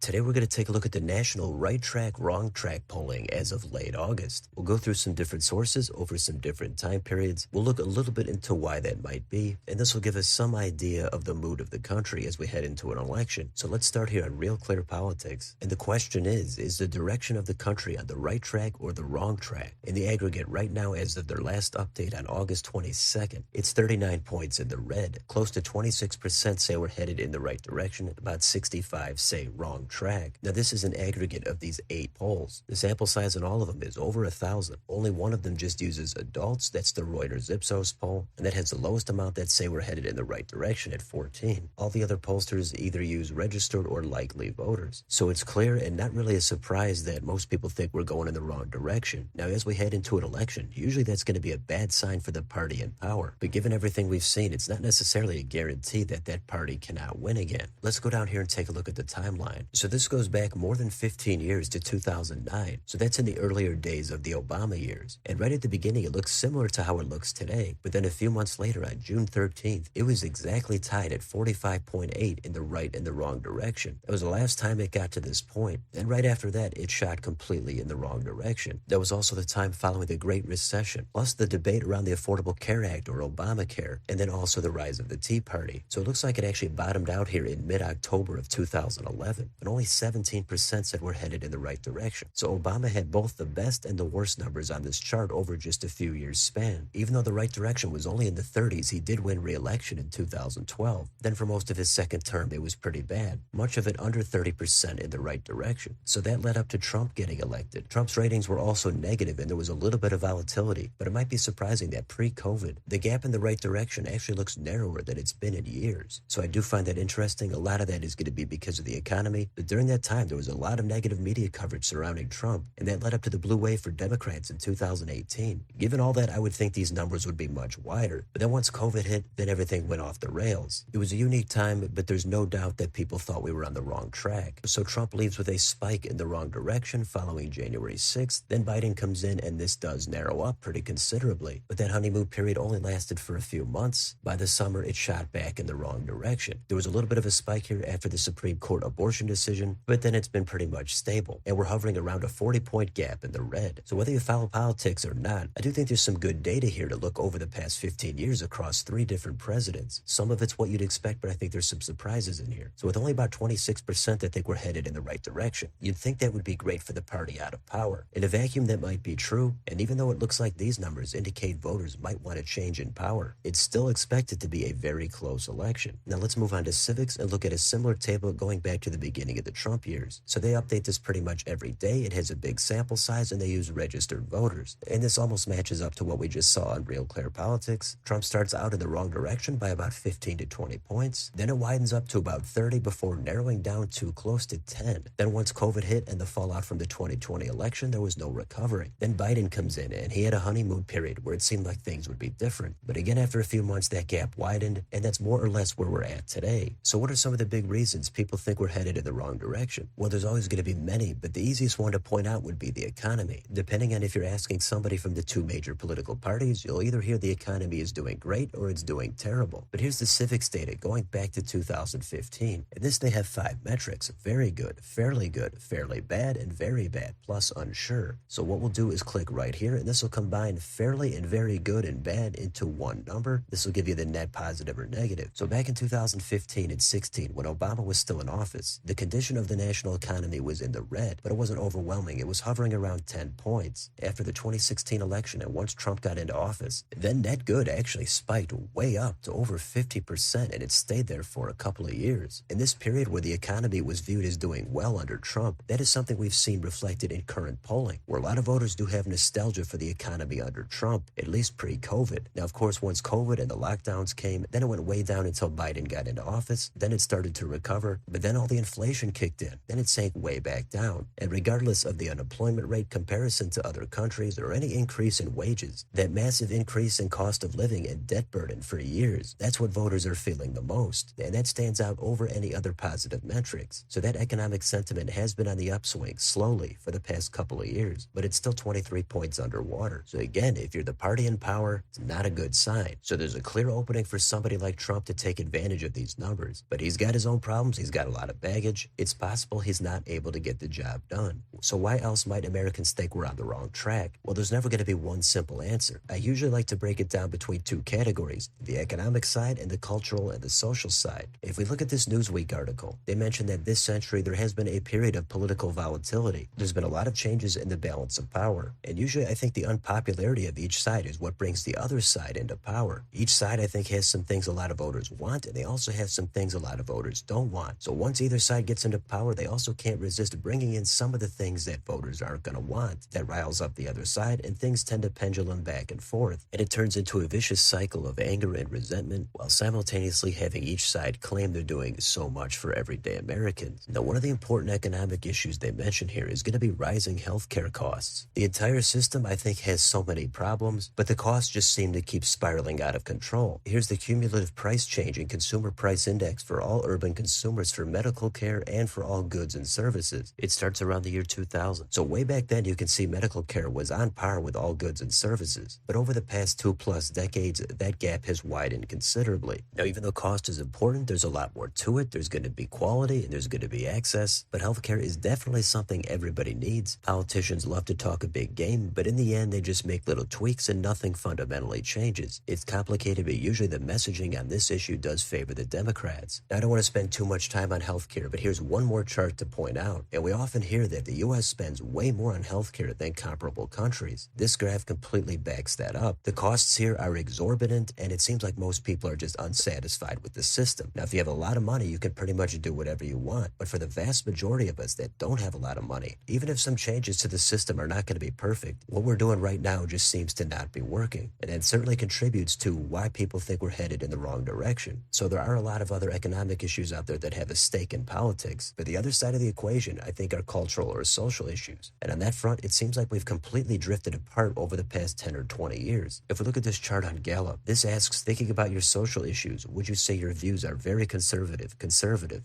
Today we're going to take a look at the national right track, wrong track polling as of late August. We'll go through some different sources over some different time periods. We'll look a little bit into why that might be, and this will give us some idea of the mood of the country as we head into an election. So let's start here on Real Clear Politics. And the question is the direction of the country on the right track or the wrong track? In the aggregate right now, as of their last update on August 22nd, it's 39 points in the red. Close to 26% say we're headed in the right direction, about 65 say wrong track. Now this is an aggregate of these 8 polls. The sample size in all of them is over 1,000. Only one of them just uses adults. That's the Reuters Ipsos poll, and that has the lowest amount that say we're headed in the right direction at 14. All the other pollsters either use registered or likely voters. So it's clear and not really a surprise that most people think we're going in the wrong direction. Now as we head into an election, usually that's going to be a bad sign for the party in power. But given everything we've seen, it's not necessarily a guarantee that that party cannot win again. Let's go down here and take a look at the timeline. So this goes back more than 15 years to 2009. So that's in the earlier days of the Obama years. And right at the beginning, it looks similar to how it looks today. But then a few months later, on June 13th, it was exactly tied at 45.8 in the right and the wrong direction. That was the last time it got to this point. And right after that, it shot completely in the wrong direction. That was also the time following the Great Recession, plus the debate around the Affordable Care Act or Obamacare, and then also the rise of the Tea Party. So it looks like it actually bottomed out here in mid-October of 2011. But only 17% said we're headed in the right direction. So Obama had both the best and the worst numbers on this chart over just a few years span. Even though the right direction was only in the 30s, he did win re-election in 2012. Then for most of his second term, it was pretty bad. Much of it under 30% in the right direction. So that led up to Trump getting elected. Trump's ratings were also negative and there was a little bit of volatility, but it might be surprising that pre-COVID, the gap in the right direction actually looks narrower than it's been in years. So I do find that interesting. A lot of that is going to be because of the economy. But during that time, there was a lot of negative media coverage surrounding Trump, and that led up to the blue wave for Democrats in 2018. Given all that, I would think these numbers would be much wider. But then once COVID hit, then everything went off the rails. It was a unique time, but there's no doubt that people thought we were on the wrong track. So Trump leaves with a spike in the wrong direction following January 6th. Then Biden comes in, and this does narrow up pretty considerably. But that honeymoon period only lasted for a few months. By the summer, it shot back in the wrong direction. There was a little bit of a spike here after the Supreme Court abortion decision, but then it's been pretty much stable, and we're hovering around a 40-point gap in the red. So whether you follow politics or not, I do think there's some good data here to look over the past 15 years across 3 different presidents. Some of it's what you'd expect, but I think there's some surprises in here. So with only about 26% that think we're headed in the right direction, you'd think that would be great for the party out of power. In a vacuum, that might be true, and even though it looks like these numbers indicate voters might want a change in power, it's still expected to be a very close election. Now let's move on to Civiqs and look at a similar table going back to the beginning of the Trump years. So they update this pretty much every day. It has a big sample size and they use registered voters. And this almost matches up to what we just saw on Real Clear Politics. Trump starts out in the wrong direction by about 15 to 20 points. Then it widens up to about 30 before narrowing down to close to 10. Then once COVID hit and the fallout from the 2020 election, there was no recovering. Then Biden comes in and he had a honeymoon period where it seemed like things would be different. But again, after a few months, that gap widened, and that's more or less where we're at today. So what are some of the big reasons people think we're headed in the wrong direction? Well, there's always going to be many, but the easiest one to point out would be the economy. Depending on if you're asking somebody from the 2 major political parties, you'll either hear the economy is doing great or it's doing terrible. But here's the Civiqs data going back to 2015. And this, they have 5 metrics: very good, fairly bad, and very bad, plus unsure. So what we'll do is click right here, and this will combine fairly and very good and bad into one number. This will give you the net positive or negative. So back in 2015 and 16, when Obama was still in office, the condition of the national economy was in the red, but it wasn't overwhelming. It was hovering around 10 points. After the 2016 election, and once Trump got into office, then net good actually spiked way up to over 50%, and it stayed there for a couple of years. In this period where the economy was viewed as doing well under Trump, that is something we've seen reflected in current polling, where a lot of voters do have nostalgia for the economy under Trump, at least pre-COVID. Now, of course, once COVID and the lockdowns came, then it went way down until Biden got into office. Then it started to recover, but then all the inflation kicked in. Then it sank way back down. And regardless of the unemployment rate comparison to other countries or any increase in wages, that massive increase in cost of living and debt burden for years, that's what voters are feeling the most. And that stands out over any other positive metrics. So that economic sentiment has been on the upswing slowly for the past couple of years, but it's still 23 points underwater. So again, if you're the party in power, it's not a good sign. So there's a clear opening for somebody like Trump to take advantage of these numbers. But he's got his own problems. He's got a lot of baggage. it's possible he's not able to get the job done. So why else might Americans think we're on the wrong track? Well, there's never going to be one simple answer. I usually like to break it down between two categories, the economic side and the cultural and the social side. If we look at this Newsweek article, they mentioned that this century there has been a period of political volatility. There's been a lot of changes in the balance of power. And usually I think the unpopularity of each side is what brings the other side into power. Each side I think has some things a lot of voters want, and they also have some things a lot of voters don't want. So once either side gets into power, they also can't resist bringing in some of the things that voters aren't going to want. That riles up the other side, and things tend to pendulum back and forth. And it turns into a vicious cycle of anger and resentment, while simultaneously having each side claim they're doing so much for everyday Americans. Now, one of the important economic issues they mention here is going to be rising healthcare costs. The entire system, I think, has so many problems, but the costs just seem to keep spiraling out of control. Here's the cumulative price change in Consumer Price Index for all urban consumers for medical care and for all goods and services. It starts around the year 2000. So way back then, you can see medical care was on par with all goods and services. But over the past 2+ decades, that gap has widened considerably. Now, even though cost is important, there's a lot more to it. There's going to be quality and there's going to be access. But healthcare is definitely something everybody needs. Politicians love to talk a big game, but in the end, they just make little tweaks and nothing fundamentally changes. It's complicated, but usually the messaging on this issue does favor the Democrats. Now, I don't want to spend too much time on healthcare, but here's one more chart to point out. And we often hear that the U.S. spends way more on healthcare than comparable countries. This graph completely backs that up. The costs here are exorbitant, and it seems like most people are just unsatisfied with the system. Now, if you have a lot of money, you can pretty much do whatever you want. But for the vast majority of us that don't have a lot of money, even if some changes to the system are not going to be perfect, what we're doing right now just seems to not be working. And that certainly contributes to why people think we're headed in the wrong direction. So there are a lot of other economic issues out there that have a stake in politics. But the other side of the equation, I think, are cultural or social issues. And on that front, it seems like we've completely drifted apart over the past 10 or 20 years. If we look at this chart on Gallup, this asks, thinking about your social issues, would you say your views are very conservative,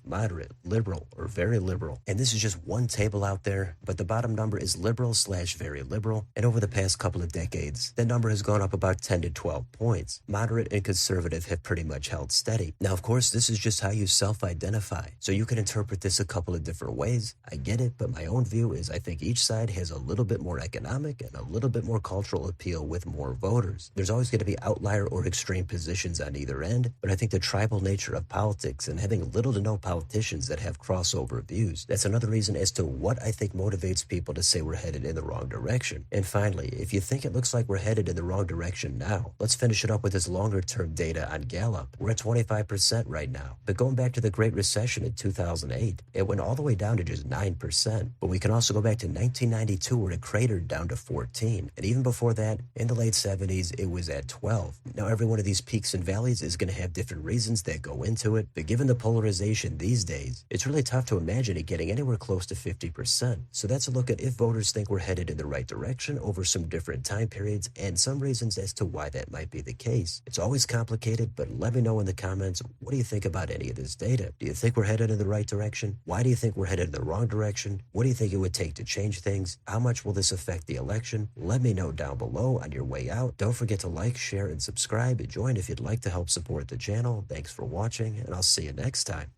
moderate, liberal, or very liberal? And this is just one table out there, but the bottom number is liberal/very liberal. And over the past couple of decades, that number has gone up about 10 to 12 points. Moderate and conservative have pretty much held steady. Now, of course, this is just how you self-identify. So you can interpret this a couple of different ways. I get it, but my own view is I think each side has a little bit more economic and a little bit more cultural appeal with more voters. There's always going to be outlier or extreme positions on either end, but I think the tribal nature of politics and having little to no politicians that have crossover views, that's another reason as to what I think motivates people to say we're headed in the wrong direction. And finally, if you think it looks like we're headed in the wrong direction now, let's finish it up with this longer term data on Gallup. We're at 25% right now, but going back to the Great Recession in 2008, it went all the way down to just 9%. But we can also go back to 1992 where it cratered down to 14. And even before that, in the late 70s, it was at 12. Now, every one of these peaks and valleys is going to have different reasons that go into it, but given the polarization these days, it's really tough to imagine it getting anywhere close to 50%. So that's a look at if voters think we're headed in the right direction over some different time periods and some reasons as to why that might be the case. It's always complicated, but let me know in the comments, what do you think about any of this data? Do you think we're headed in the right direction? Why do you think we're headed in the wrong direction? What do you think it would take to change things? How much will this affect the election? Let me know down below on your way out. Don't forget to like, share, and subscribe. Join if you'd like to help support the channel. Thanks for watching, and I'll see you next time.